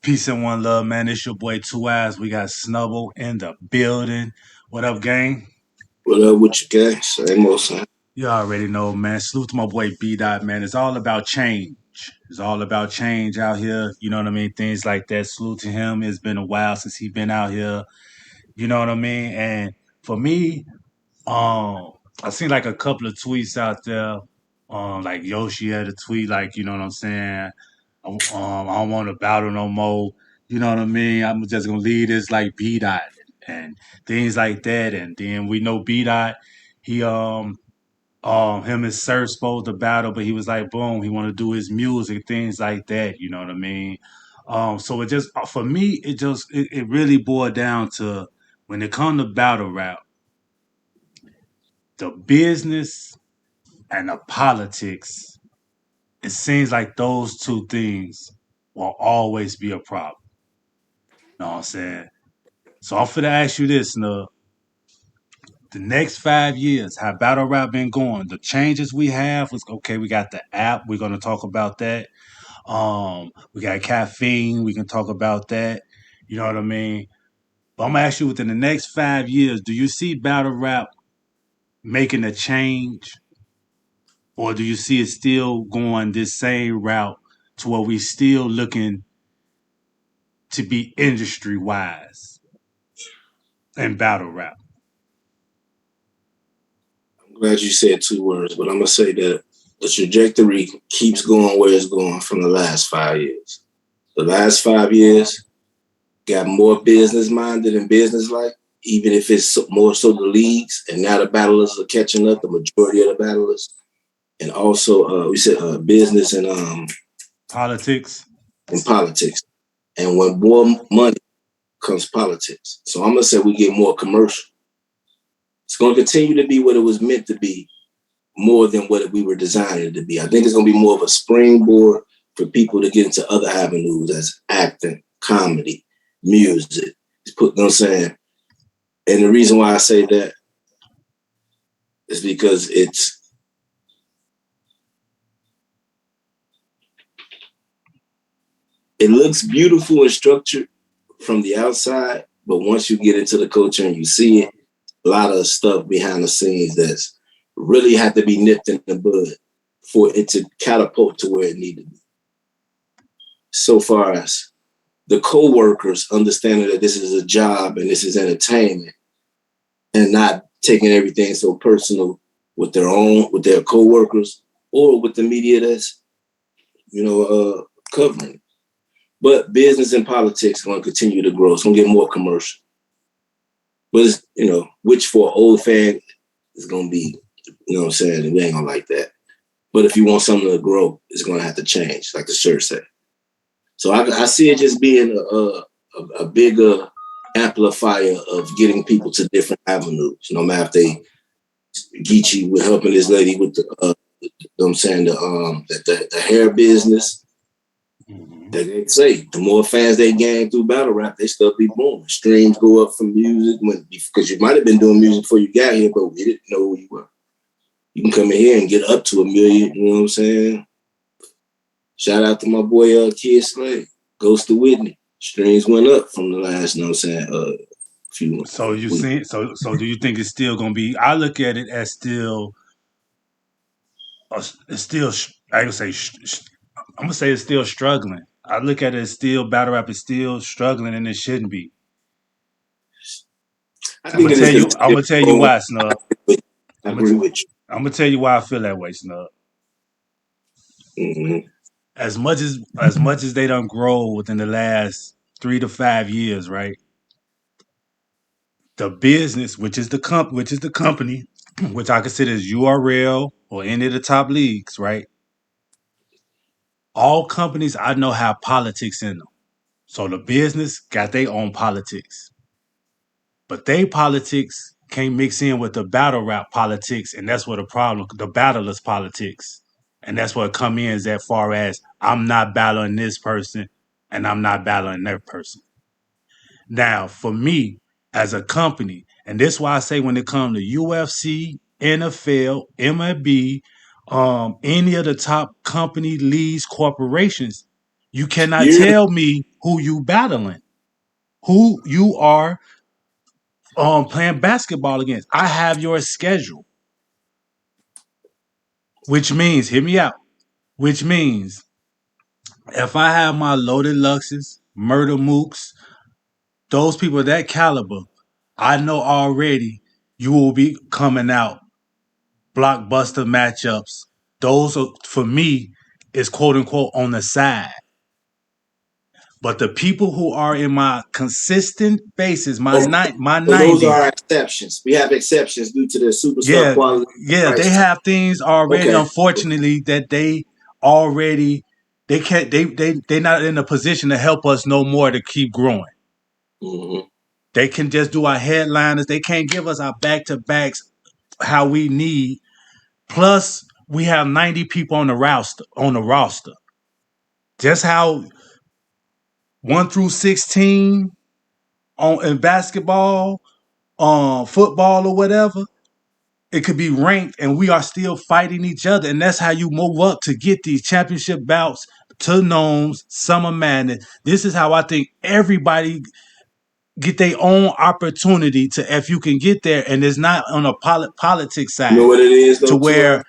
Peace and one love, man. It's your boy 2eiies. We got Snubble in the building. What up, gang? What up with you guys? Same old same. You already know, man. Salute to my boy B Dot, man. It's all about change. It's all about change out here. You know what I mean? Things like that. Salute to him. It's been a while since he been out here. You know what I mean? And for me, I seen like a couple of tweets out there. Like Yoshi had a tweet, like, you know what I'm saying? I don't want to battle no more. You know what I mean? I'm just gonna leave this like B Dot and things like that. And then we know B Dot, he him and Sir supposed to battle, but he was like, boom, he want to do his music, things like that. You know what I mean? So it just for me, it really boiled down to when it come to battle rap, the business and the politics. It seems like those two things will always be a problem. Know what I'm saying? So I'm finna ask you this, Snub. The next 5 years, how battle rap been going? The changes we have was okay. We got the app. We're gonna talk about that. We got caffeine. We can talk about that. You know what I mean? But I'm gonna ask you within the next 5 years, do you see battle rap making a change, or do you see it still going this same route to where we still looking to be industry wise in battle rap? I'm glad you said two words, but I'm gonna say that the trajectory keeps going where it's going from the last 5 years. The last 5 years got more business minded and business like, even if it's more so the leagues, and now the battlers are catching up, the majority of the battlers. And also we said business Politics. and politics. And when more money comes politics. So I'm gonna say we get more commercial. It's gonna continue to be what it was meant to be more than what we were designing it to be. I think it's going to be more of a springboard for people to get into other avenues as acting, comedy, music. You know what I'm saying? And the reason why I say that is because it looks beautiful and structured from the outside, but once you get into the culture and you see it, a lot of stuff behind the scenes that's really had to be nipped in the bud for it to catapult to where it needed to be. So far as the co-workers understanding that this is a job and this is entertainment, and not taking everything so personal with their co-workers or with the media that's covering it. But business and politics are going to continue to grow. It's going to get more commercial. But it's, which for an old fan is going to be, you know what I'm saying, we ain't going to like that. But if you want something to grow, it's going to have to change, like the shirt said. So I see it just being a bigger amplifier of getting people to different avenues. No matter if they Geechee with helping this lady with the you know what I'm saying, the hair business. That they say the more fans they gain through battle rap, they still be booming. Streams go up from music because you might have been doing music before you got here, but we didn't know who you were. You can come in here and get up to 1 million. You know what I'm saying? Shout out to my boy Kid Slade. Goes to Whitney. Streams went up from the last, you know what I'm saying, few So you weeks. see, so do you think it's still gonna be? I look at it as still, it's still. I would say, I'm gonna say it's still struggling. I look at it as still battle rap is still struggling, and it shouldn't be. I I'm think gonna it is tell you. continuing I'm to gonna tell you grow. why, Snub. I I'm gonna. agree with I'm gonna tell you why I feel that way, Snub. you. Mm-hmm. As much as they don't grow within the last 3 to 5 years, right? The business, which is the company, which I consider as URL or any of the top leagues, right? All companies I know have politics in them. So the business got their own politics. But they politics can't mix in with the battle rap politics, and that's where the problem, the battlers politics. And that's what come in as that far as I'm not battling this person and I'm not battling that person. Now, for me, as a company, and this is why I say when it comes to UFC, NFL, MLB, any of the top company leads corporations, You cannot Year tell me who you battling, who you are playing basketball against. I have your schedule, which means, hear me out, which means if I have my loaded Luxes, murder mooks, those people of that caliber, I know already you will be coming out blockbuster matchups. Those are, for me, is quote unquote on the side. But the people who are in my consistent bases, my oh, my so those 90s, are exceptions. We have exceptions due to the superstar yeah, quality and yeah, they price tag. have things already, Okay. unfortunately, that they already they can't they not in a position to help us no more to keep growing. Mm-hmm. They can just do our headliners. They can't give us our back to backs how we need. Plus, we have 90 people on the roster. Just how 1 through 16 on in basketball, football or whatever, it could be ranked, and we are still fighting each other, and that's how you move up to get these championship bouts to Gnomes, Summer Madness. This is how I think everybody get their own opportunity to, if you can get there, and it's not on a politics You know side what it is to though, too? where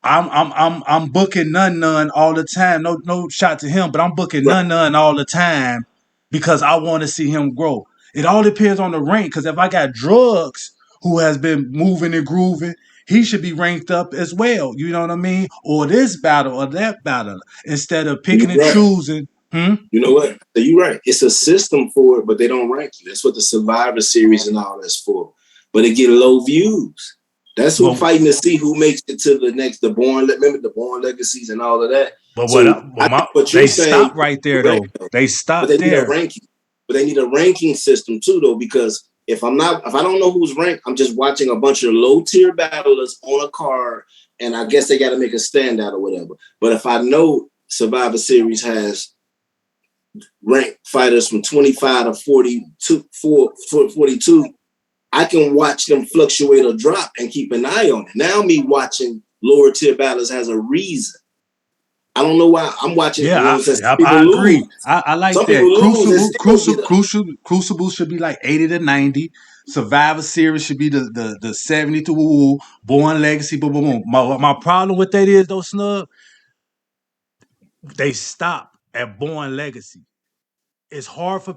I'm booking none all the time. No shot to him, but I'm booking Right. none all the time because I want to see him grow. It all depends on the rank. Because if I got drugs who has been moving and grooving, he should be ranked up as well. You know what I mean? Or this battle or that battle instead of You're picking and right. choosing. Hmm? You know what? You're right. It's a system for it, but they don't rank you. That's what the Survivor Series and all that's for. But it get low views. That's who But fighting to see who makes it to the next. The Born, remember the Born Legacies and all of that. but what? So I think what you're They saying stop right is there correct, though. though. They But stop they need a there. ranking. But they need a ranking system too, though, because if I don't know who's ranked, I'm just watching a bunch of low tier battlers on a card, and I guess they got to make a standout or whatever. But if I know Survivor Series has ranked fighters from 25 to 42, 42, I can watch them fluctuate or drop and keep an eye on it. Now me watching lower tier battlers has a reason. I don't know why I'm watching, you know Yeah, what I'm saying? Some I people agree. lose. I like Some people that. lose and still get up. Crucible should be like 80 to 90. Survivor Series should be the 70 to Born Legacy. Boom, boom, boom. My problem with that is though, Snub, they stop at Born Legacy. It's hard for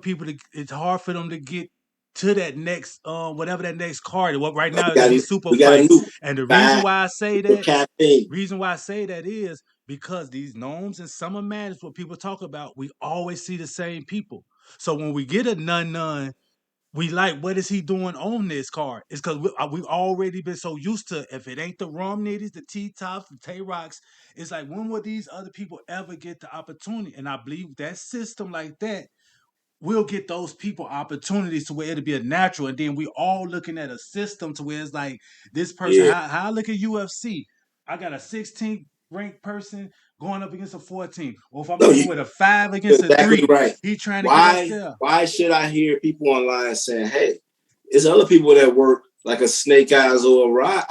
them to get to that next whatever that next card. What right now We is got, these super we got a fights. new And the reason five why I say that, caffeine. is because these gnomes and summer madness, what people talk about, we always see the same people. So when we get a none, we like, what is he doing on this card? It's because we've already been so used to, if it ain't the Rum Nitties, the T Tops, the Tay Rocks, it's like, when will these other people ever get the opportunity? And I believe that system like that we'll get those people opportunities to where it'll be a natural, and then we all looking at a system to where it's like this person. Yeah. How I look at UFC, I got a 16th ranked person going up against a 14, or if I'm No, looking with a 5 against a exactly 3, right. he trying to get up Why? there. Why should I hear people online saying, "Hey, there's other people that work like a Snake Eyes or a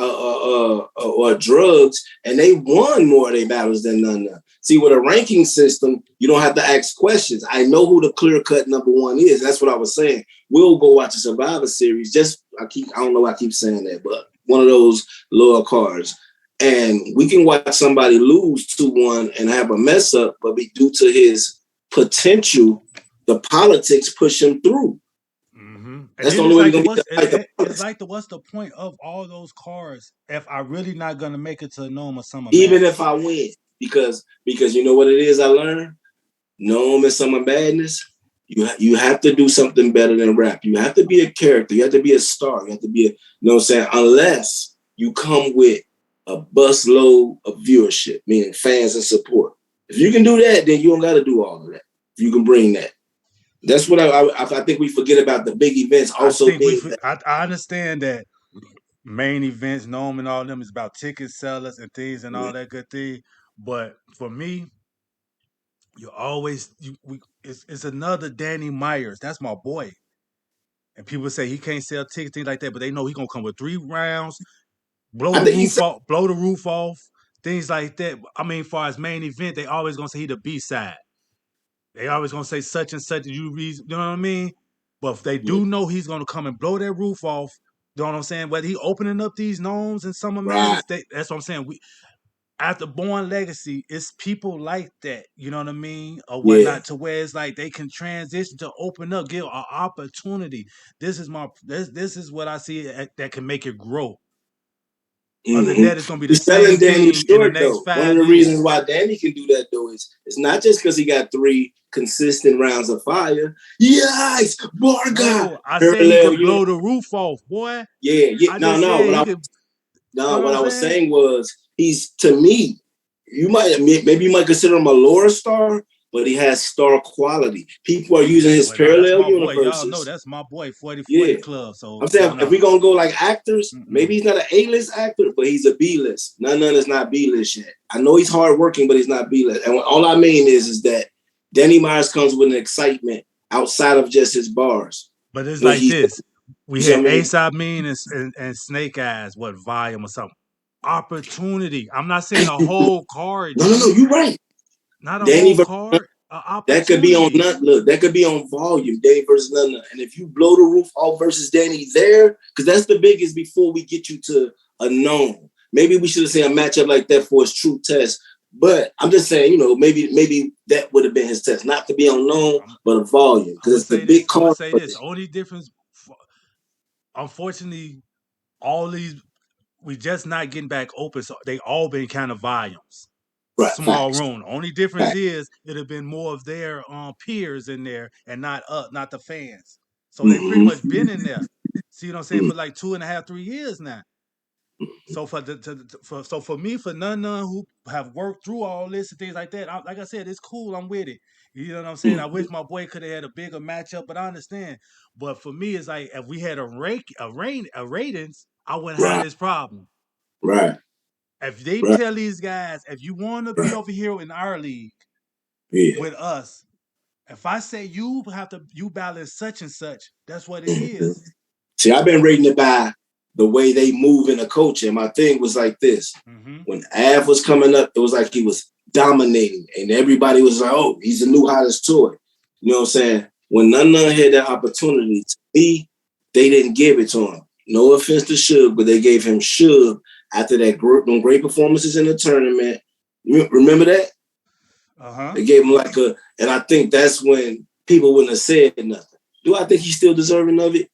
or drugs, and they won more of their battles than none." See, with a ranking system, you don't have to ask questions. I know who the clear cut number one is. That's what I was saying. We'll go watch a Survivor Series. I don't know why I keep saying that, but one of those lower cards. And we can watch somebody lose 2-1 and have a mess up, but be due to his potential, the politics push him through. Mm-hmm. And That's the then only it's way we're like gonna be to fight the it's politics. like what's the point of all those cards if I really not gonna make it to a Noma Summer Even if Madness? I win, because you know what it is I learned? Gnome and Summer Madness, you have to do something better than rap. You have to be a character. You have to be a star. You have to be a, you know what I'm saying? Unless you come with a bus load of viewership, meaning fans and support. If you can do that, then you don't got to do all of that. If you can bring that. That's what I think we forget about the big events I also think being I understand that main events, Gnome and all them is about ticket sellers and things and all that good thing. But for me, you always it's another Danny Myers. That's my boy. And people say he can't sell tickets, things like that, but they know he gonna come with 3 rounds, I think he's blow the roof off, things like that. I mean, far as main event, they always gonna say he the B side. They always gonna say such and such. You know what I mean? But if they Yeah. do know he's gonna come and blow their roof off, you know what I'm saying? Whether he opening up these gnomes and summer Right. madness, that's what I'm saying. We after Born Legacy, it's people like that, you know what I mean, or Yeah. whatnot, to where it's like they can transition to open up, give an opportunity. This is what I see that can make it grow. Other than Mm-hmm. that, it's gonna be the You're same selling Danny thing in the short next though. One of five the reasons years. why Danny can do that though is it's not just because he got 3 consistent rounds of fire. Yes, Barga, No, I said he parallel could unit. blow the roof off, boy. Yeah, yeah. I No, just no. said he could. You know What what I'm I was saying? saying was he's to me. You might maybe you might consider him a lower star, but he has star quality. People are using his Well, no, that's parallel my boy. Y'all know universes. that's my boy. 4040 Yeah, Club. So I'm yeah, saying if no. we're gonna go like actors, Mm-mm. maybe he's not an A-list actor, but he's a B-list. None is not B-list yet. I know he's hardworking, but he's not B-list. And all I mean is that Danny Myers comes with an excitement outside of just his bars. But it's When like he, this. you We see what had I mean? Ace I Mean and Snake Eyes, what volume or something. Opportunity. I'm not saying a whole card, No. G. You're right. Not a Danny whole versus card. A that could be on opportunity. none. Look, that could be on volume. Danny versus none. And if you blow the roof off versus Danny there, because that's the biggest before we get you to a known. Maybe we should have seen a matchup like that for his true test. But I'm just saying, maybe that would have been his test, not to be unknown, but a volume, I'm gonna because it's the say this. big I'm gonna card say for this. him. Only difference, unfortunately, all these we just not getting back open. So they all been kind of volumes. Right, Small facts, room. Only difference facts. is it'd have been more of their peers in there and not the fans. So they pretty much Mm-hmm. been in there. See what I'm saying, Mm-hmm. for like 2.5, 3 years now. So for me, for none who have worked through all this and things like that, like I said, it's cool. I'm with it. You know what I'm saying? I Mm-hmm. wish my boy could have had a bigger matchup, but I understand. But for me, it's like if we had a ratings, I wouldn't have Right, this problem. right, If they right, tell these guys, if you want to be right. over here in our league Yeah. with us, if I say you balance such and such, that's what it Mm-hmm. is. See, I've been rating it by the way they move in the coaching. My thing was like this. Mm-hmm. When Av was coming up, it was like he was dominating, and everybody was like, "Oh, he's the new hottest toy." You know what I'm saying? When none had that opportunity, to me, they didn't give it to him. No offense to Suge, but they gave him Suge after that great performances in the tournament. Remember that? Uh huh. They gave him like and I think that's when people wouldn't have said nothing. Do I think he's still deserving of it?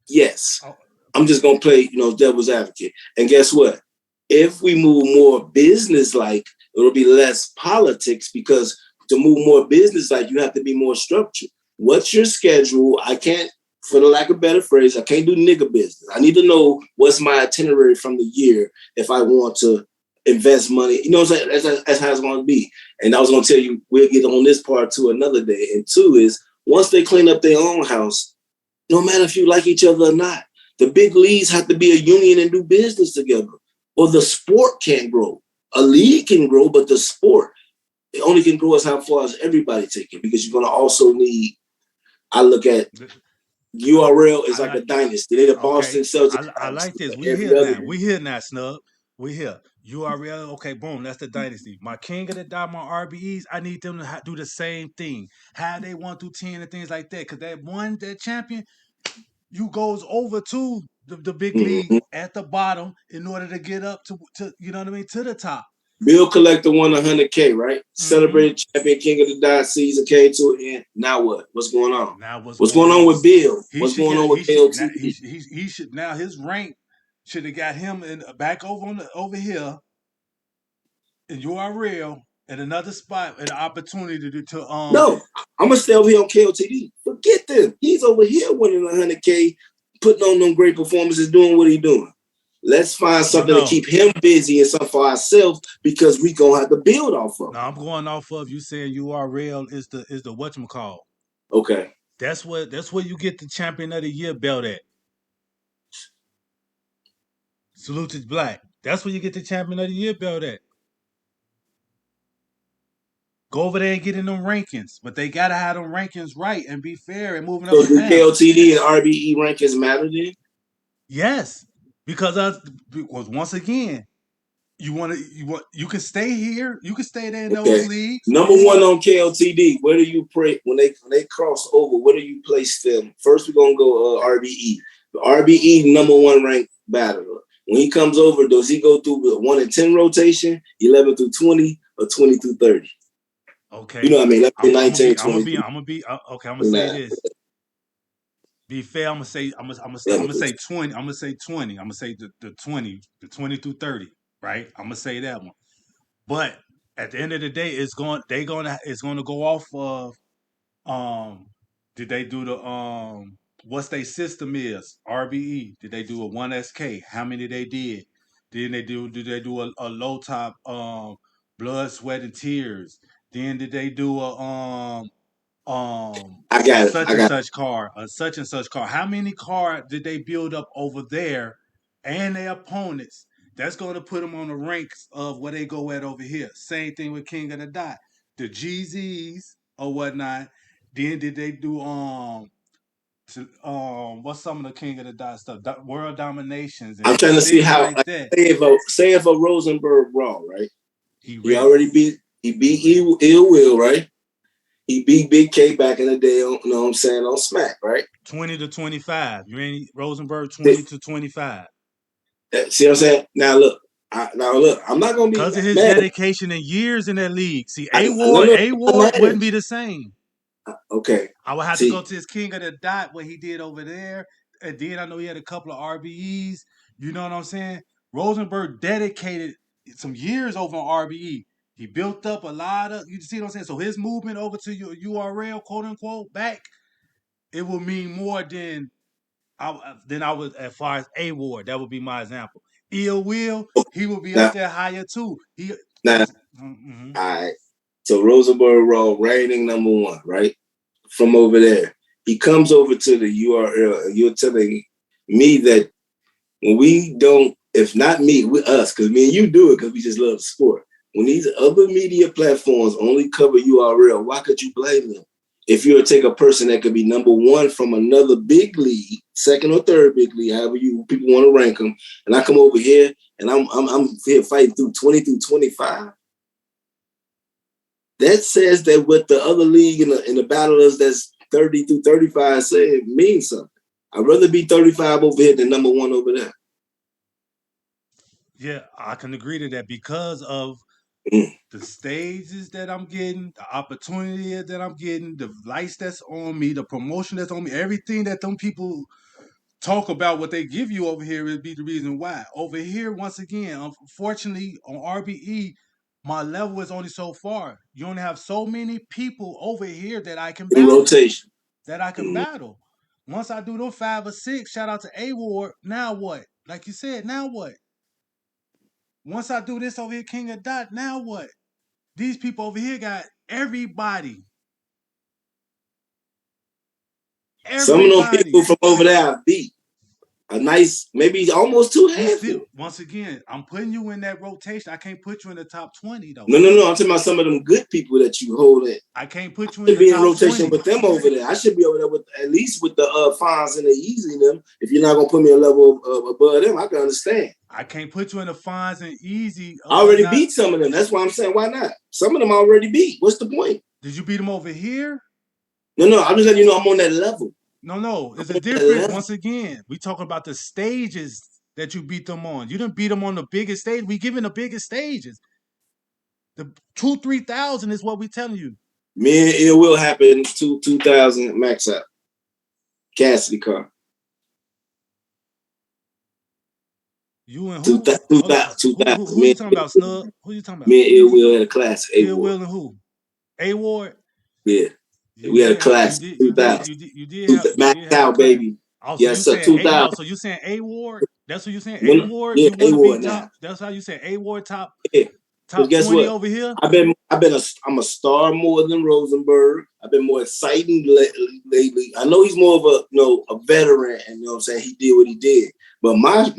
Yes. Oh, I'm just gonna play, devil's advocate. And guess what? If we move more business like, it'll be less politics because to move more business like, you have to be more structured. What's your schedule? I can't, for the lack of a better phrase, I can't do nigga business. I need to know what's my itinerary from the year if I want to invest money. You know what I'm saying? That's how it's going to be. And I was going to tell you, we'll get on this part too another day. And two is, once they clean up their own house, no matter if you like each other or not, the big leagues have to be a union and do business together, or the sport can't grow. A league can grow, but the sport, it only can grow as how far as everybody take it, because you're going to also need, I look at I, URL is I like a like. dynasty. They're the Boston Okay, Celtics I like dynasty, this. but We every here other now. year. We here now, Snub. We here. URL. Okay, boom. That's the dynasty. My king of the dot, my RBEs. I need them to do the same thing. How they 1 through 10 and things like that. Cause that champion, you goes over to the big league Mm-hmm. at the bottom in order to get up to you know what I mean, to the top. Bill Collector won 100K, right? Mm-hmm. Celebrated champion, king of the dot, season came to an end. Now what? What's going on? Now what's What's going going on with on? Bill? He What's should going get. on with He should. Now KOTD? he should. Now his rank should have got him back over here in URL at another spot, an opportunity to. No, I'm gonna stay over here on KOTD. Forget them. He's over here winning 100K, putting on them great performances, doing what he's doing. Let's find But something to no, keep him busy and something for ourselves, because we gonna have to build off of no, him. I'm going off of you saying URL is the whatchamacall. Okay. That's where you get the champion of the year belt at. Salute is black. That's where you get the champion of the year belt at. Go over there and get in them rankings, but they gotta have them rankings right and be fair and moving up So and do down. KOTD and RBE rankings matter then? Yes, because once again, you can stay here. You can stay there in those Okay. leagues. Number one on KLTD. Where do you pray when they cross over? Where do you place them? First, we're gonna go RBE. The RBE number one ranked battler. When he comes over, does he go through the 1 and 10 rotation, 11 through 20, or 20 through 30? Okay. You know what I mean? Let's say 19, I'm gonna 20. be okay. I'm gonna say this. Be fair. I'm gonna say 20. I'm gonna say 20. I'm gonna say the 20 through 30. Right. I'm gonna say that one. But at the end of the day, it's gonna go off of did they do the what's their system is RBE? Did they do a 1SK? How many they did? Then they do did they do a low top blood, sweat, and tears? Then did they do I a got it. such I and got it. such car, a such and such car? How many cars did they build up over there and their opponents? That's going to put them on the ranks of where they go at over here. Same thing with King of the Dot, the GZs or whatnot. Then did they do what's some of the King of the Dot stuff? World dominations I'm and trying to see things how. like that. Say if a Rosenberg Raw, right? He He ready. already beat. He beat Ill Will, right? He beat Big K back in the day. You know what I'm saying, on Smack, right? 20 to 25. You ain't Rosenberg 20 to 25. See what I'm saying? Now look. I'm not gonna be Because of his mad. dedication and years in that league. See, No, no, A I'm Ward not wouldn't mad. be the same. Okay. I would have to go See, to his King of the Dot, what he did over there. And then I know he had a couple of RBEs. You know what I'm saying? Rosenberg dedicated some years over on RBE. He built up a lot of, you see what I'm saying? So his movement over to your URL, quote unquote, back, it will mean more than I would as far as A Ward. That would be my example. Ill Will, he will be up now, there higher too. He now, just mm-hmm. all right. So Rosenberg Raw, reigning number one, right? From over there. He comes over to the URL, and you're telling me that when we don't, if not me, with us, because me and you do it because we just love the sport. When these other media platforms only cover URL, why could you blame them? If you were to take a person that could be number one from another big league, second or third big league, however you people want to rank them, and I come over here and I'm here fighting through 20 through 25. That says that what the other league in the battlers that's 30 through 35 say it means something. I'd rather be 35 over here than number one over there. Yeah, I can agree to that because of Mm. the stages that I'm getting, the opportunity that I'm getting, the lights that's on me, the promotion that's on me, everything that them people talk about what they give you over here would be the reason why. Over here, once again, unfortunately, on RBE, my level is only so far. You only have so many people over here that I can In battle. rotation. Mm. Once I do those 5 or 6, shout out to A Ward. Now what? Like you said, now what? Once I do this over here, King of Dot, now what? These people over here got everybody. Some of them Everybody. people from over there I beat. A nice, maybe almost two You still, handful. once again, I'm putting you in that rotation. I can't put you in the top 20 though. No. I'm talking about some of them good people that you hold it. I can't put you I in should the be in top rotation 20. with them over there. I should be over there with at least with the Fonz and the Easy them. If you're not gonna put me a level above them, I can understand. I can't put you in the fines and easy or I already whatnot. beat some of them. That's why I'm saying why not? Some of them I already beat. What's the point? Did you beat them over here? No. I'm just letting you know I'm on that level. No. I'm It's a on that difference. level. Once again, we talking about the stages that you beat them on. You didn't beat them on the biggest stage. We giving the biggest stages. The 2-3,000 is what we telling you. Me and it will happen 2000 max out. Cassidy car. You and who? 2000. Who you talking about, Snug? Who you talking about? Me and Ill Will had a classic. Ill Will and who? A Ward. Yeah. You We had a did have class 2000. you Max did have a out, class. baby. Oh, so Yes, you sir. saying A? 2000. Oh, so you saying A Ward? That's what you saying. A Ward. Yeah, You A want to be Ward now. top? That's how you say A Ward top Yeah. Because top guess 20 what? over here. I'm a star more than Rosenberg. I've been more exciting lately. I know he's more of a veteran, and you know what I'm saying, he did what he did. But my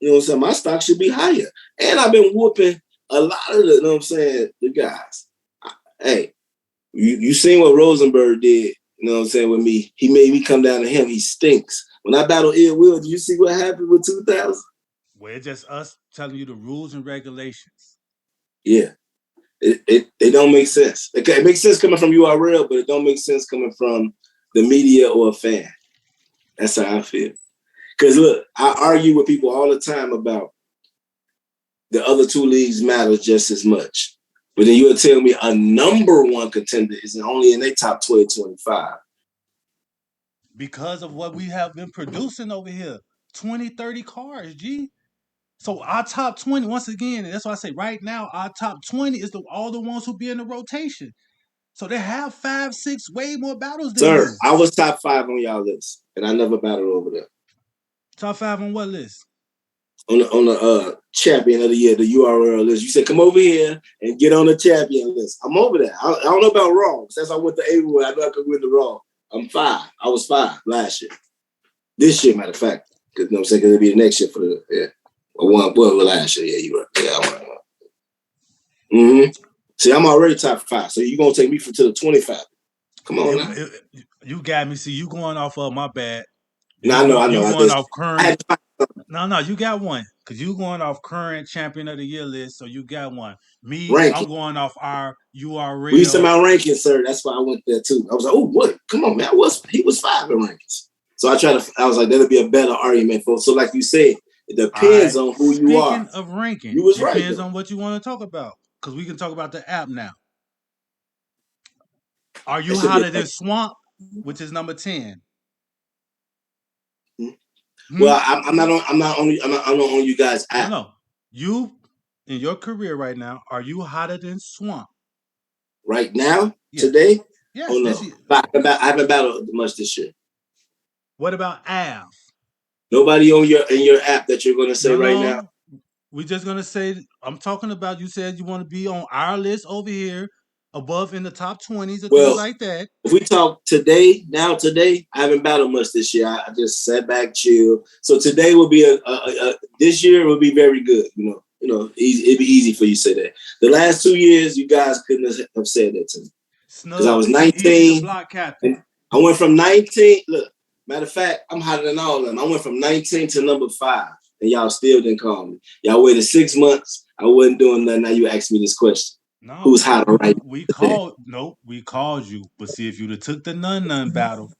you know what I'm saying, my stock should be higher. And I've been whooping a lot of the, you know what I'm saying, the guys. Hey, you seen what Rosenberg did, you know what I'm saying, with me. He made me come down to him. He stinks. When I battled Ill Will, did you see what happened with 2000? Well, it's just us. telling you the rules and regulations. Yeah. It don't make sense. It makes sense coming from URL, but it don't make sense coming from the media or a fan. That's how I feel. Because look, I argue with people all the time about the other two leagues matter just as much. But then you'll tell me a number one contender is only in their top 12, 25. Because of what we have been producing over here. 20, 30 cars, G. So our top 20, once again, and that's why I say right now, our top 20 is all the ones who be in the rotation. So they have 5, 6 way more battles than Sir, you. I was top 5 on y'all list, and I never battled over there. Top 5 on what list? On the champion of the year, the URL list. You said, come over here and get on the champion list. I'm over there. I don't know about Raw. Since I went to A-Wood, I know I could win the Raw. I'm 5. I was 5 last year. This year, matter of fact. Because, you know what I'm saying? It'll be the next year for the, yeah. Well, last year. Yeah, you were. Yeah, I won. Mm-hmm. See, I'm already top 5. So you're going to take me to the 25. Come on now. You got me. See, you going off of my bad. No, I know. You I going just, off current. No, you got one. Because you going off current champion of the year list, so you got one. Me, I'm ranking. going off our We used to URL. my rankings, sir. That's why I went there too. I was like, oh, what? Come on, man. He was 5 in rankings. So I was like, that'll be a better argument for. So, like you said, it depends on who you are. Speaking of ranking, You was right depends though. on what you want to talk about. Because we can talk about the app now. Are It you should be hotter than Swamp, which is number 10? a, Hmm? well, I'm not on you guys app No. You, in your career right now, are you hotter than Swamp? right now, Yes. today. Oh Yes. no. I haven't battled much this year. What about Av? Nobody in your app that you're gonna say right now. No. We're just gonna say I'm talking about. You said you want to be on our list over here, above in the top 20s or things Well, like that. if we talk today, I haven't battled much this year. I just sat back, chill. So today will be this year will be very good. Easy, it'd be easy for you to say that. The last 2 years, you guys couldn't have said that to me because I Snub, was easy to 19 block captain. and I went from 19. Look, matter of fact, I'm hotter than all of them. I went from 19 to number 5, and y'all still didn't call me. Y'all waited 6 months. I wasn't doing nothing. Now you ask me this question. No, Who's hotter right now? we called you. But see, if you'd have took the none battle,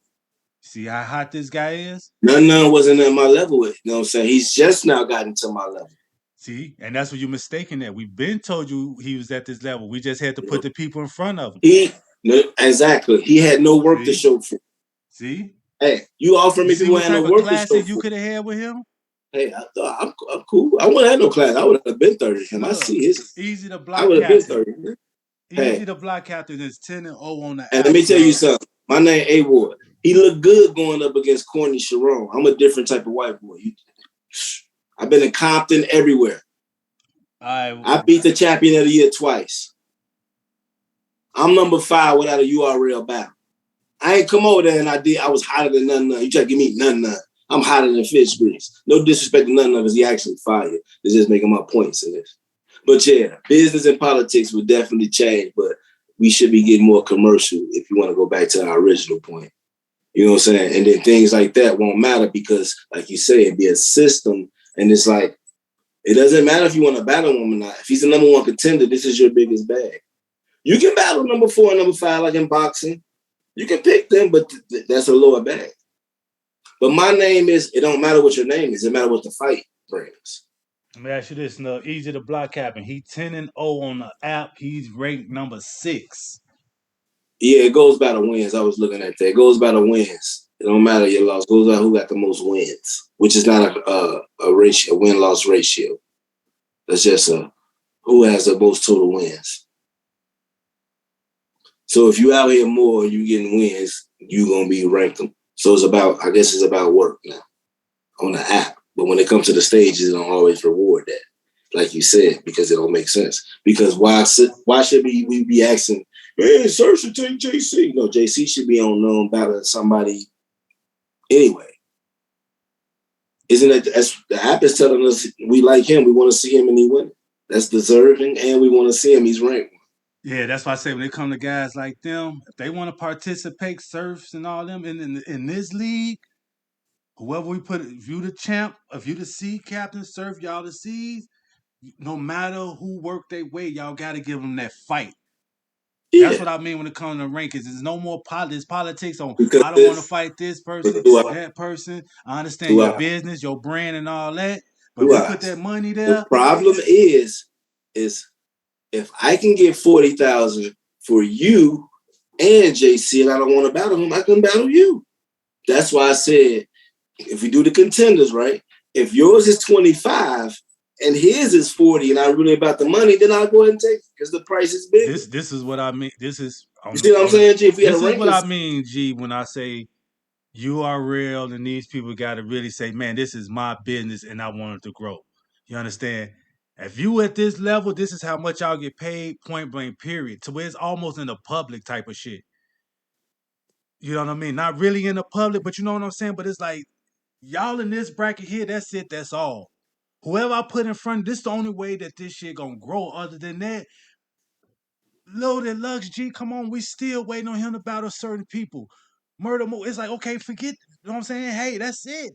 see how hot this guy is. None wasn't at my level with. You know what I'm saying? He's just now gotten to my level. See, and that's what you're mistaken at. We've been told you he was at this level. We just had to You put know? the people in front of him. He no, exactly. He had no work to See, show for. see, Hey, you offer you me see people what had no type of work to show classic you for. could have had with him. Hey, I thought I'm cool. I wouldn't have no class. I would have been 30 him. I Snub, see his. easy to I block would have been captain. 30. Easy Hey, to block captain is 10-0 on the and let app, me tell you snub. something. My name A Ward. He looked good going up against Corny Sharon. I'm a different type of white boy. I've been in Compton everywhere. I I beat the champion of the year twice. I'm number 5 without a URL battle. I ain't come over there and I was hotter than none. You try to give me none. I'm hotter than fish grease. No disrespect to none of us. He actually fired. It's just making my points in this. But yeah, business and politics would definitely change, but we should be getting more commercial if you want to go back to our original point. You know what I'm saying? And then things like that won't matter because, like you say, it'd be a system. And it's like, it doesn't matter if you want to battle him or not. If he's the number 1 contender, this is your biggest bag. You can battle number 4 and number 5 like in boxing. You can pick them, but that's a lower bag. But my name it don't matter what your name is. It matters what the fight brings. Let me ask you this, snub. Easy to block captain. He 10-0 on the app. He's ranked number 6. Yeah, it goes by the wins. I was looking at that. It goes by the wins. It don't matter your loss. It goes by who got the most wins, which is not a ratio, a win-loss ratio. That's just who has the most total wins. So if you out here more, you getting wins, you gonna be ranked them. So I guess it's about work now on the app. But when it comes to the stages, it don't always reward that, like you said, because it don't make sense. Because why should we be asking, man, Sir should take JC? No, JC should be on battling somebody anyway. Isn't that the app is telling us we like him, we want to see him and he win? That's deserving, and we want to see him. He's ranked. Yeah, that's why I say when it come to guys like them, if they want to participate, surfs and all them in this league, whoever we put, if you the champ, if you the C captain, surf y'all the C's, No matter who work their way, y'all got to give them that fight. That's Yeah, what I mean when it comes to rankings. There's no more politics on. because I don't want to this, fight this but person, two, that person. I understand two your eyes, business, your brand, and all that. But if two we put that eyes. money The there, problem is if I can get 40,000 for you and JC, and I don't want to battle him, I can battle you. That's why I said if we do the contenders, right? If yours is 25 and his is 40, and I'm really about the money, then I'll go ahead and take it because the price is bigger. this is what I mean. This is You see what I'm on the. saying, G? If we had a This is what ranking, I mean, G. When I say you are real, and these people got to really say, man, this is my business, and I want it to grow. You understand? If you at this level, this is how much y'all get paid, point blank, period. To where it's almost in the public type of shit. You know what I mean? Not really in the public, but you know what I'm saying? But it's like, y'all in this bracket here, that's it, that's all. Whoever I put in front, this is the only way that this shit gonna grow. Other than that, Loaded Lux G, come on, we still waiting on him to battle certain people. Murder Mo, it's like, okay, forget, you know what I'm saying? Hey, that's it.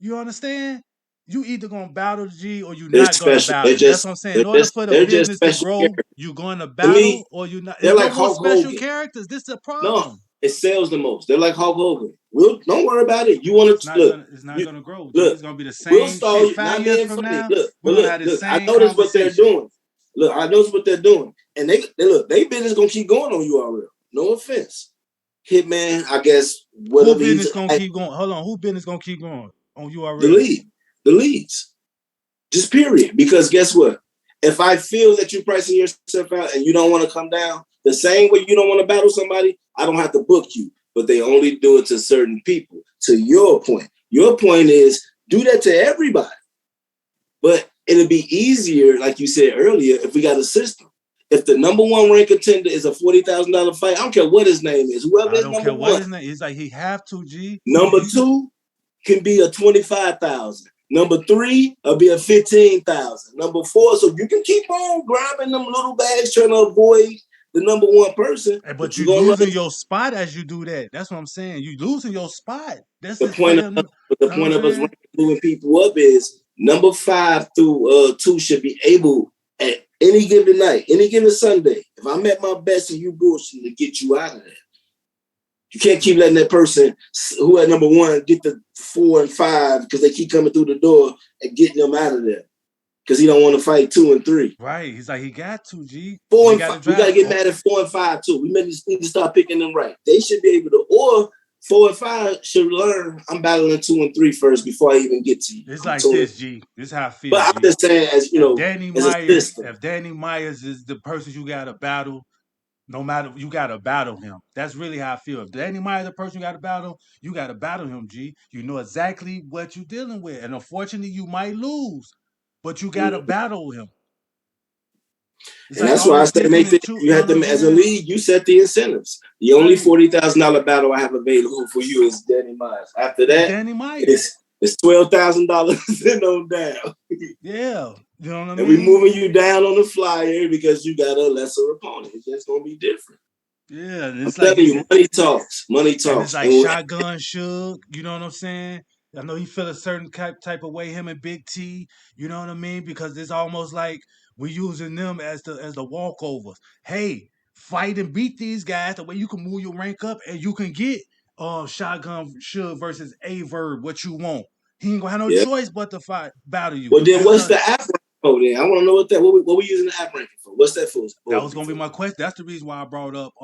You understand? You either gonna battle G or you they're not gonna special. They're battle. That's just what I'm saying. they're In order just for the they're just business to special grow, characters. you gonna To battle me, or you not. they're There's no like more Hulk special Hogan. characters. This is a No, problem. it sells the most. They're like Hulk Hogan. We'll don't worry about it. You want It's to not look, gonna it's not you gonna grow, G. look, It's gonna be the we'll same stall shit. you. Five Not years being from funny. now, Look, we're but gonna have the look. I same notice what they're conversation. doing. Look, I notice what they're doing, and they look. They business gonna keep going on URL. No offense, Hitman. I guess Who whatever he's business gonna keep going? Hold on, who business gonna keep going on the URL? lead, the leads. Just period. Because guess what? If I feel that you're pricing yourself out and you don't want to come down, the same way you don't want to battle somebody, I don't have to book you. But they only do it to certain people. To your point is do that to everybody. But it'll be easier, like you said earlier, if we got a system. If the number one ranked contender is a $40,000 fight, I don't care what his name is, whoever I is don't number care what one. his name is. Like he have to, G. Number two, can be a 25,000. Number three will be a 15,000. Number four, so you can keep on grabbing them little bags trying to avoid the number one person, but But you're you gonna run losing your spot as you do that. That's what I'm saying. You losing your spot. That's the just for point of him. You the know what I'm point of us saying? ranking, moving people up is number 5 through 2 should be able at any given night, any given Sunday. If I'm at my best and you bullshit to get you out of there. You can't keep letting that person who at number one get the 4 and 5 because they keep coming through the door and getting them out of there because he don't want to fight 2 and 3. Right. He's like he got to, G. Four We and got five, to we got to drive. get Oh, mad at 4 and 5 too. We need to start picking them right. They should be able to, or 4 and 5 should learn. I'm battling 2 and 3 first before I even get to you. it's I'm like 2 and, this, G. This is how I but feel, I'm G. just saying, as you know, as a system. If Danny Myers is the person you got to battle, no matter you got to battle him. That's really how I feel. If Danny Myers the person you got to battle him, G. You know exactly what you're dealing with, and unfortunately, you might lose, but you got to Mhm. battle him. It's And like that's why I almost say picking and choosing. you You know have what I'm to, as a saying? league, you set the incentives. The only Right. $40,000 battle I have available for you is Danny Myers. After It's that, Danny Myers. it's $12,000 and on down. Yeah. You know what I And we mean? moving you down on the flyer because you got a lesser opponent. It's just gonna be different. Yeah. And I'm it's like telling you, money talks. Money and it's talks. like And Shotgun Suge. You know what I'm saying? I know he feel a certain type of way. Him and Big T. You know what I mean? Because it's almost like we using them as the walkovers. Hey, fight and beat these guys the way you can move your rank up and you can get Shotgun Suge versus A Verb what you want. He ain't gonna have no yeah. choice but to fight battle you Well, then what's because the app ranking for? Then I want to know what we using the app ranking for. What's that for? that Supposed to was be gonna be for? my question. That's the reason why I brought up.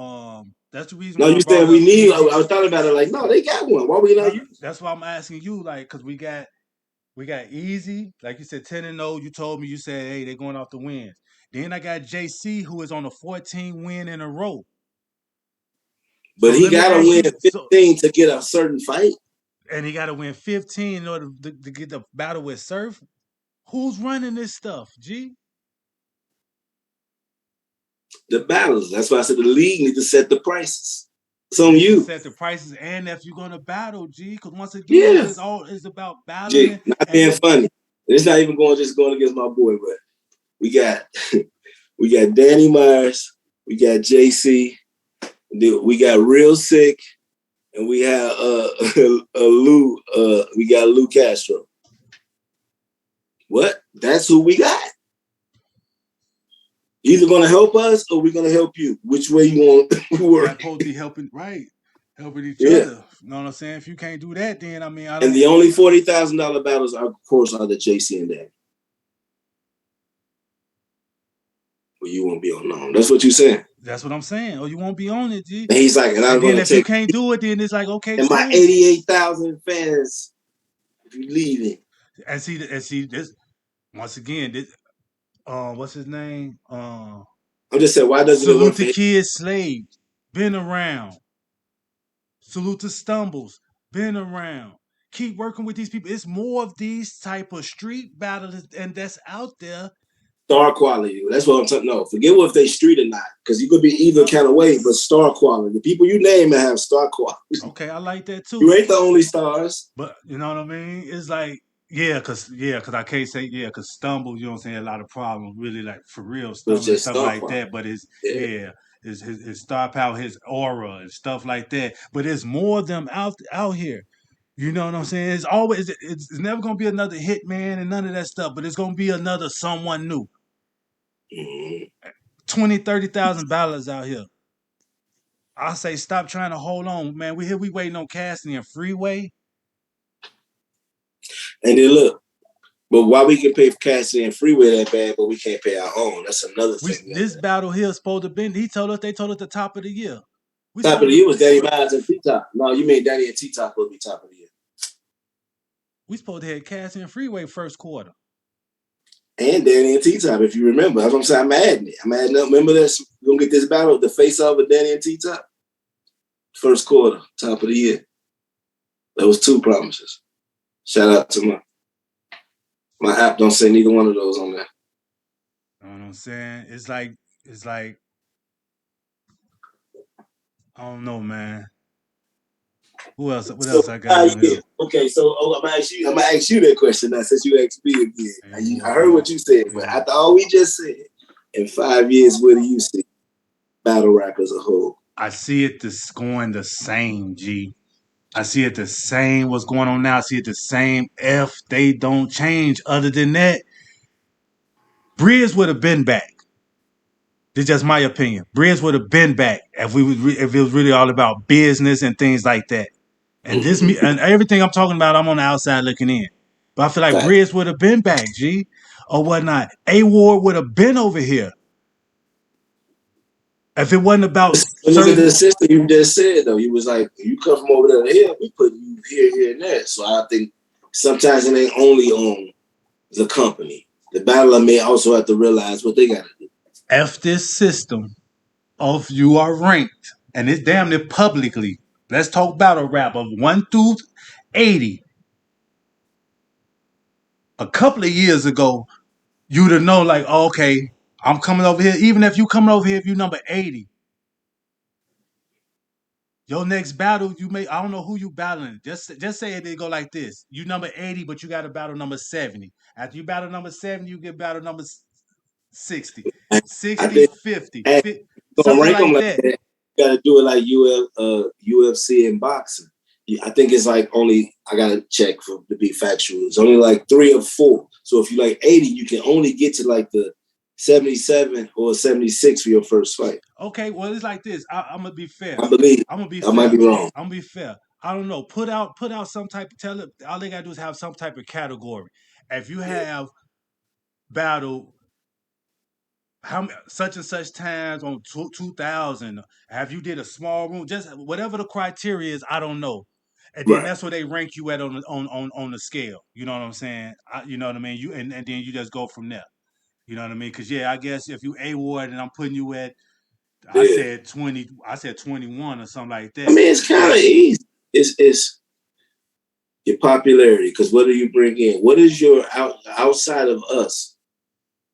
That's the reason No, why I you brought saying we up need. Easy. I was talking about it. Like, no, they got one. Why we not No, using? that's why I'm asking you, like, cause we got Easy, like you said, 10-0. You told me you said, hey, they're going off the wins. Then I got JC, who is on a 14 win in a row. But So he let me got to ask win you, 15 to get a certain fight. and he got to win 15 in order to get the battle with Surf. Who's running this stuff, G? The battles. That's why I said the league need to set the prices. It's on Need to you. set the prices, and if you're gonna battle, G, because once again, Yeah. it's about G, battling, not being and funny. It's not even going against my boy, but we got we got Danny Myers, we got JC, we got Real Sick, and we have Lou we got Lou Castro. What? That's who we got. either gonna help us or we're gonna help you. Which way you want to Y'all work? supposed to be helping, right? Helping each Yeah. other. You know what I'm saying? If you can't do that, then I mean, I And don't. the only $40,000 battles, are, of course, are the JC and that. Well, you won't be on no. That's what you're saying. That's what I'm saying. Oh, you won't be on it, G. And he's like, and I'm And then gonna if you take can't do it, then it's like, okay, and my cool. 88,000 fans if you leave it. And see this once again. This what's his name? I'm just saying, why doesn't it work Salute for the him? Kid Slave. Been around. Salute to Stumbles. Been around. Keep working with these people. It's more of these type of street battles and that's out there. Star quality. That's what I'm talking. No, forget what if they street or not, because you could be either No. kind of way, but star quality. The people you name have star quality. Okay, I like that You too. ain't the only stars. But you know what I mean? It's like, cause I can't say cause Stumble, you know what I'm saying, a lot of problems, really like for real It was Stumble and just stuff star like quality. that. But it's Yeah. his star power, his aura and stuff like that. But there's more of them out here. You know what I'm saying? It's always it's never gonna be another hitman and none of that stuff, but it's gonna be another someone new. Mm-hmm. 20, 30,000 dollars out here. I say stop trying to hold on, man. We waiting on Cassidy and Freeway. And then look, but why we can pay for Cassidy and Freeway that bad, but we can't pay our own? That's another We thing. this battle here is supposed to be. They told us the top of the year. We Top of supposed the to year was Danny Miles and T Top. No, you mean Danny and T Top will be top of the year. we supposed to have Cassidy and Freeway first quarter. And Danny and T Top, if you remember. That's what I'm saying. I'm adding it. I'm adding up. Remember this? We're gonna get this battle, the face off with Danny and T Top. First quarter, top of the year. That was 2 promises. Shout out to my app. Don't say neither one of those on there. You know what I'm saying? It's like I don't know, man. Who else? What So else I got on here? okay. So I'm gonna ask you that question now since you asked me again. I heard what you said, but Yeah. after all we just said, in 5 years, where do you see battle rap as a whole? I see it going the same, G. I see it the same. What's going on now? I see it the same. If they don't change, other than that, Briz would have been back. This is just my opinion. Briz would have been back if it was really all about business and things like that. And this Mm-hmm. and everything I'm talking about, I'm on the outside looking in. But I feel like Fact. Briz would have been back, G, or whatnot. A Ward would have been over here if it wasn't about But look at certain. the system you just said though. You was like, you come from over there to here, we put you here, here, and there. So I think sometimes it ain't only on the company. The battler may also have to realize what they got to do. F this system of you are ranked, and it's damn near publicly. Let's talk battle rap of 1 through 80. A couple of years ago, you'd have known like, oh, okay, I'm coming over here. Even if you coming over here, if you number 80, your next battle, I don't know who you battling. Just say it go like this. You number 80, but you got to battle number 70. After you battle number 70, you get battle number 60. I 60, think 50, hey, gonna something rank them like like that. that. You got to do it like UFC and boxing. I think it's like only I gotta check to be factual. It's only like 3 or 4. So if you like 80, you can only get to like the 77 or 76 for your first fight. Okay, well it's like this. I'm gonna be fair. I believe. I'm gonna be I might fair. be wrong. I'm gonna be fair. I don't know. Put out some type of tell it. All they gotta do is have some type of category. If you Yeah. have battle how such and such times on 2000, have you did a small room, just whatever the criteria is, I don't know. And then Right. that's where they rank you at on the scale. You know what I'm saying? You know what I mean? And then you just go from there. You know what I mean? Because yeah, I guess if you A Ward and I'm putting you at I Yeah. said 20, I said 21 or something like I that. mean, it's kind of easy. It's your popularity because what do you bring in? What is your outside of us?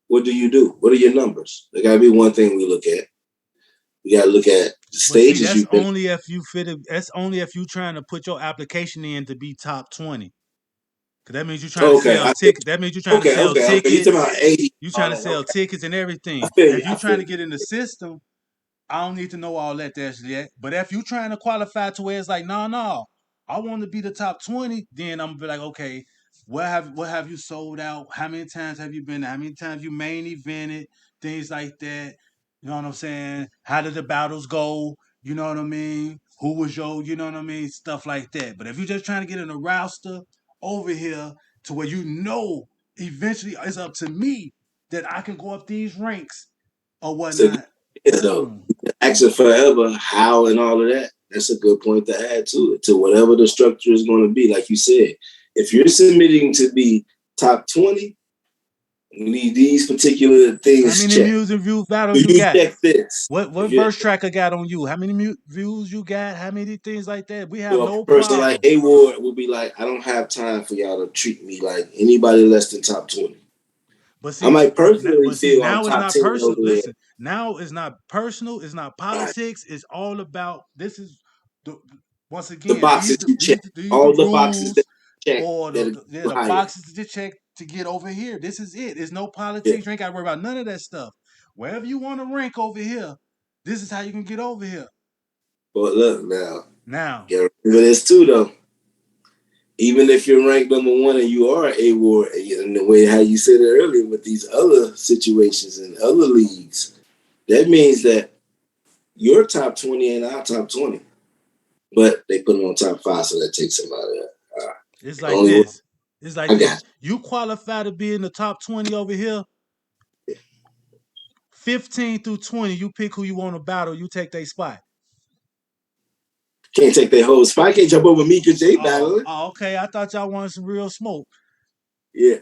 What do you do? What are your numbers? There got to be one thing we look at. We got to look at the But see, stages that's you've been. only if you fit it. That's only if you trying to put your application in to be top 20. Cause that means you're trying to Okay. sell tickets. That means you're trying to sell Okay. You talking tickets. about 80? You All trying to that? sell Okay. tickets and I everything. feel If you. you I trying feel to you. get in the system, I don't need to know all that just yet. But if you trying to qualify to where it's like, no, I want to be the top 20, then I'm gonna be like, okay, what have you sold out? How many times have you been? How many times you main evented? things like that. You know what I'm saying? How did the battles go? You know what I mean? Who was your, you know what I mean? Stuff like that. But if you're just trying to get in a roster over here to where you know eventually it's up to me that I can go up these ranks or So whatnot. yeah, though, Mm. asking forever how and all of that. That's a good point to add to it, to whatever the structure is going to be. Like you said, if you're submitting to be top 20, we need these particular How things many checked. views and view battles Do you you got? check this? What If you're verse tracker got on you? How many views you got? How many things like that? We have a no person like problem. A Ward will be like, I don't have time for y'all to treat me like anybody less than top 20. But I see, might personally feel I'm now it's top not 10 personal. over there. Listen, now it's not personal. It's not Right. politics. It's all about this is the once The again boxes you check, these the all the boxes that rules you check or that yeah, are the higher. boxes to check to get over here. This is it. There's no Yeah. politics. You ain't got to worry about none of that stuff. Wherever you want to rank over here, this is how you can get over here. But look now, Now, gotta remember this too though. Even if you're ranked number one and you are a war, and the way how you said it earlier with these other situations and other leagues, that means that your top 20 ain't our top 20. But they put them on top five, so that takes them out of that. it's The like only one this. It's like I got. this. You qualify to be in the top 20 over here. 15 through 20, you pick who you want to battle, you take their spot. Can't take their whole spot. Can't jump over me because they Oh, battling. okay. I thought y'all wanted some real smoke. Yeah.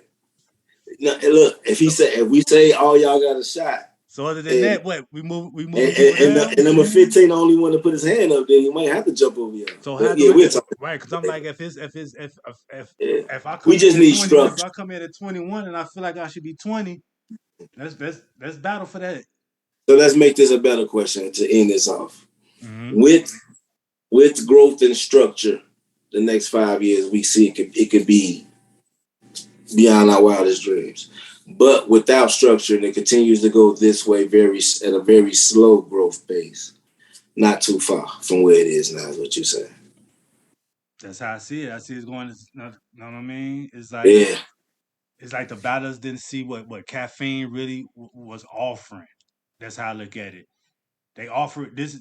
No, and look, So if we say all y'all got a shot, so other than and that, what we moving people down? and number 15 the only one to put his hand up, then he might have to jump over y'all. So But how do yeah, I we'll talk right? Because I'm later. like, if Yeah. if I We come in just at need 21, if structure. I come in at 21 and I feel like I should be 20, let's battle for that. So let's make this a better question to end this off. Mm-hmm. With growth and structure, the next 5 years we see it could be beyond our wildest dreams. But without structure, and it continues to go this way very at a very slow growth pace, not too far from where it is now, is what you're saying. That's how I see it. I see it's going to, you know what I mean? Yeah. It's like the batters didn't see what caffeine really was offering. That's how I look at it. They offered this.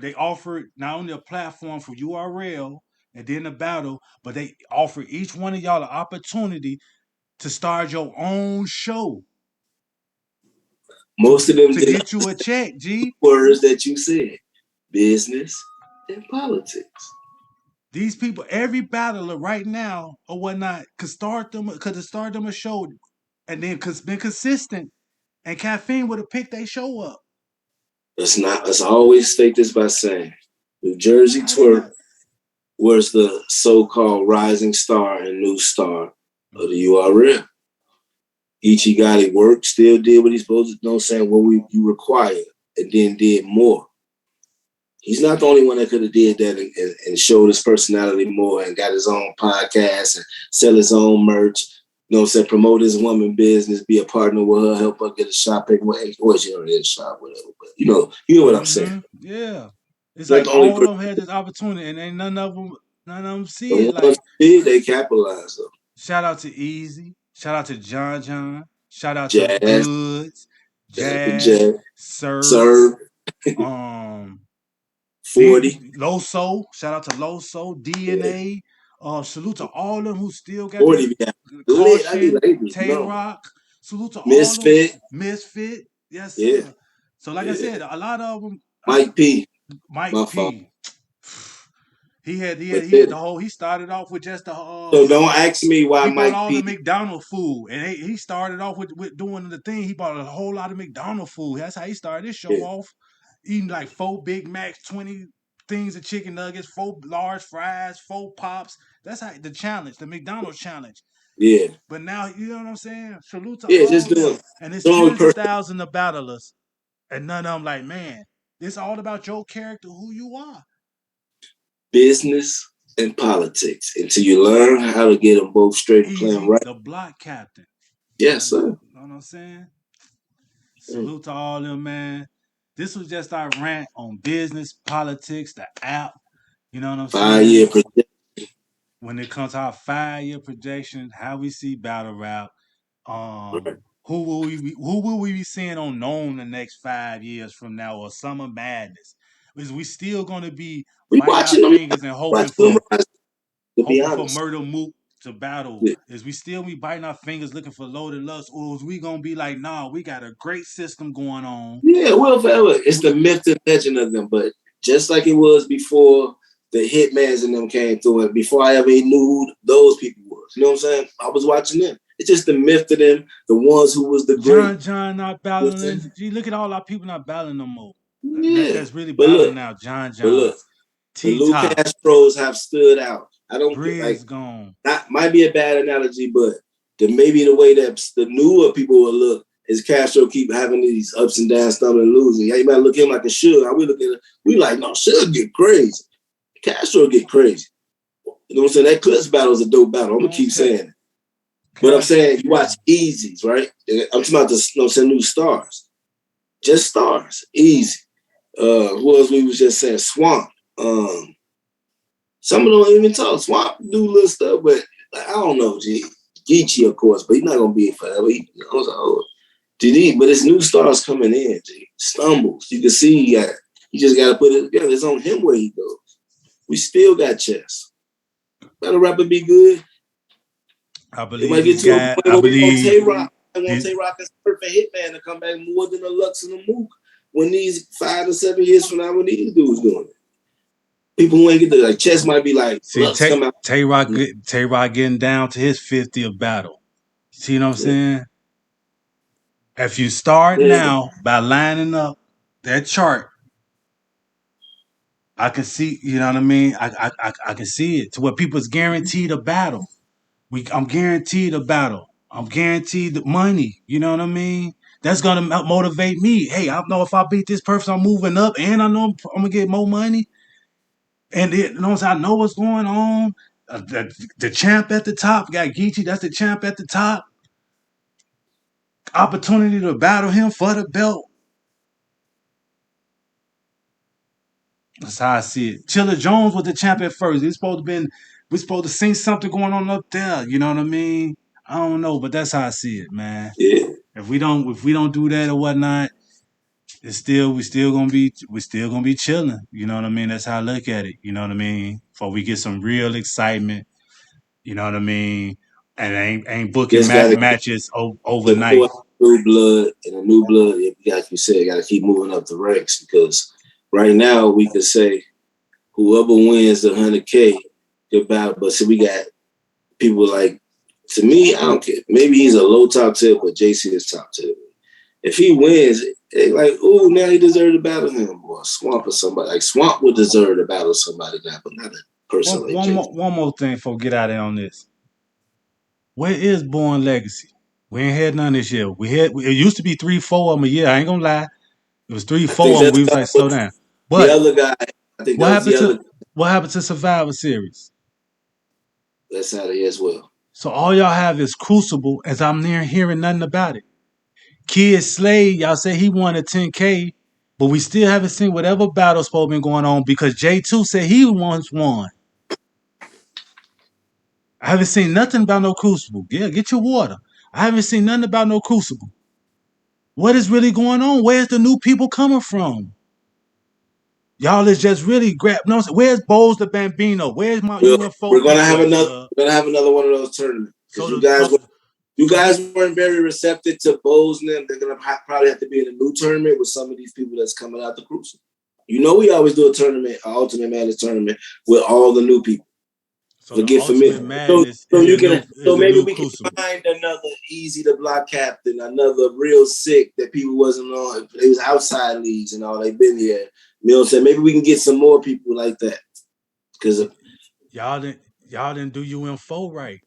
They offered not only a platform for URL and then the battle, but they offered each one of y'all an opportunity to start your own show Most of them to did get you a check. G, words that you said. Business and politics. these people, every battler right now or whatnot, could have started them a show, and then been consistent, and caffeine would have picked their show up. Let's always state this by saying New Jersey How they Twerk not? was the so-called rising star and new star of the Mm-hmm. URL. Ichi got it worked, still did what he's supposed to do, saying what you require, and then did more. He's not the only one that could have did that and showed his personality more and got his own podcast and sell his own merch. You know what I'm saying? Promote his woman business, be a partner with her, help her get a shop. Well, she already had a shop, whatever. But you know what I'm saying. Mm-hmm. Yeah. It's Not like the only all person. of them had this opportunity, and ain't none of them The see it. ones Like who did, they capitalized though. shout out to Easy, shout out to John, shout out to Jazz, Goods, Jazz, Jazz, Surf, Serve, um, 40, Loso, shout out to Loso, yeah, DNA. Salute to all of them who still got 40 that be got lit. I be caution, like, hey, Tay no. Rock. Salute to all of them. Misfit, Misfit, yes yeah, sir. So like I yeah. said, a lot of them. Mike P, my Mike fault. P. But He had the whole. He started off with just the so don't ask me why he bought Mike all the P. McDonald food, and he started off with doing the thing. He bought a whole lot of McDonald food. That's how he started his show Yeah, off, eating like 4 Big Macs, 20 things of chicken nuggets, 4 large fries, 4 pops. That's how the challenge, the McDonald's challenge. yeah, But now you know what I'm saying. Salute to yeah. Just all them, and it's doing tens of person thousands of battlers, and none of them like, man, it's all about your character, who you are. business and politics until you learn how to get them both straight and play them Easy, right. the block captain. Yes, You sir. know what I'm saying? Mm. Salute to all them, man. This was just our rant on business, politics, the app. You know what I'm 5 year saying? project. When it comes to our 5 year projection, how we see battle rap, Right. who will we be seeing on Known the next 5 years from now or Summer Madness? Is we still gonna be We biting our watching them, fingers and watching them rise, to be hoping for honest. Murder Mook to battle? Yeah, Is we still be biting our fingers looking for Loaded Lust, or is we gonna be like, nah, we got a great system going on? yeah, well, forever. It's the myth and legend of them, but just like it was before the Hitmans and them came through it, before I ever knew who those people was. You know what I'm saying? I was watching them. It's just the myth of them, the ones who was the great. John not You know what I'm battling. saying? Gee, look at all our people not battling no more. Yeah. That's really But battling look, now. but John, look, the T Lou Top, Castros have stood out. I don't get like Briz gone. that might be a bad analogy, but maybe the way that the newer people will look is Castro keep having these ups and downs, stumbling and losing. Yeah, you might look at him like a Suge. How we look at it, we like, no, Suge get crazy. Castro get crazy. You know what I'm saying? That Clips battle is a dope battle. I'm gonna No, keep saying it. But I'm Cash. saying you Yeah. watch Easies, right? I'm talking about the you know what I'm saying, new stars. Just stars. Easy. Who else we was just saying? Swamp. Some of them don't even talk. Swamp do little stuff, but I don't know, G. Geechee, of course, but he's not gonna be it forever. GD, but it's new stars coming in, G. Stumbles. You can see he just gotta put it together. It's on him where he goes. We still got chess. Battle rapper be good. I It believe might this get to a guy. point I where we want believe Tay Rock. I want this. Tay Rock as perfect hitman to come back more than the Lux and the Mook when these 5 to 7 years from now when these dudes doing it. People who ain't get the like chess might be like See, Lux come out. Tay Rock getting down to his 50th battle. See what I'm Yeah. saying? If you start Yeah. now by lining up that chart, I can see. You know what I mean? I can see it to where people's guaranteed a battle. I'm guaranteed a battle. I'm guaranteed the money. You know what I mean? That's gonna motivate me. Hey, I know if I beat this person, I'm moving up, and I know I'm gonna get more money. And it, you know, I know what's going on. The champ at the top got Geechee. That's the champ at the top. Opportunity to battle him for the belt. That's how I see it. Chilla Jones was the champ at first. We supposed to see something going on up there. You know what I mean? I don't know, but that's how I see it, man. Yeah. If we don't do that or whatnot, we still gonna be chilling. You know what I mean? That's how I look at it. You know what I mean? Before we get some real excitement. You know what I mean? And ain't booking Just gotta matches overnight. support new blood and a new blood, like you said, gotta keep moving up the ranks because right now we could say whoever wins the 100K good battle. But see, we got people like, to me, I don't care. Maybe he's a low top tip, but JC is top tip. If he wins, they like, oh, now he deserves to battle him, or Swamp or somebody. Like Swamp would deserve to battle somebody now, but not a person One like one JC. more one more thing before we get out of here on this. Where is Born Legacy? We ain't had none this year. It used to be 3-4 of them a year. I ain't gonna lie. It was three, I four think of them. We that's was like slow down. the But other guy. I think what that was happened the to other. what happened to Survivor Series? That's out of here as well. So all y'all have is Crucible, as I'm near hearing nothing about it. Kid Slade, y'all say he won a 10K, but we still haven't seen whatever battle supposed been going on because J2 said he once won. I haven't seen nothing about no Crucible. Yeah, get your water. I haven't seen nothing about no Crucible. What is really going on? Where's the new people coming from? Y'all is just really grab. No, where's Bowles the Bambino? Where's my We're, UFO we're gonna people have at, another. Slug? We're gonna have another one of those tournaments So because the so you so guys weren't very receptive to Bowles and them. They're gonna probably have to be in a new tournament with some of these people that's coming out the Crucible. You know, we always do a tournament, an Ultimate Madness tournament with all the new people. so To the get Ultimate familiar. Madness So is you the can. new So is the maybe new we can Crucible. find another easy to block captain, another real sick that people wasn't on. It was outside leagues and all. They've been here. You know what I'm saying? Maybe we can get some more people like that because Y'all didn't do UM4 right.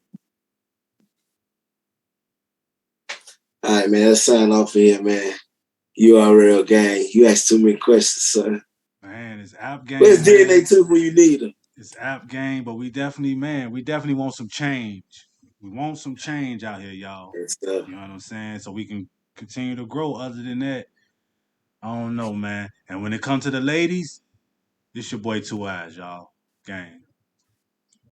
all right, man, let's sign off here, man. URL gang. You asked too many questions, son. Man, it's app Where's game, DNA man. 2 when you need them? It's app game, but we definitely want some change. We want some change out here, y'all. And stuff. You know what I'm saying? So we can continue to grow. Other than that, I don't know, man. And when it comes to the ladies, this your boy 2eiies, y'all. Gang.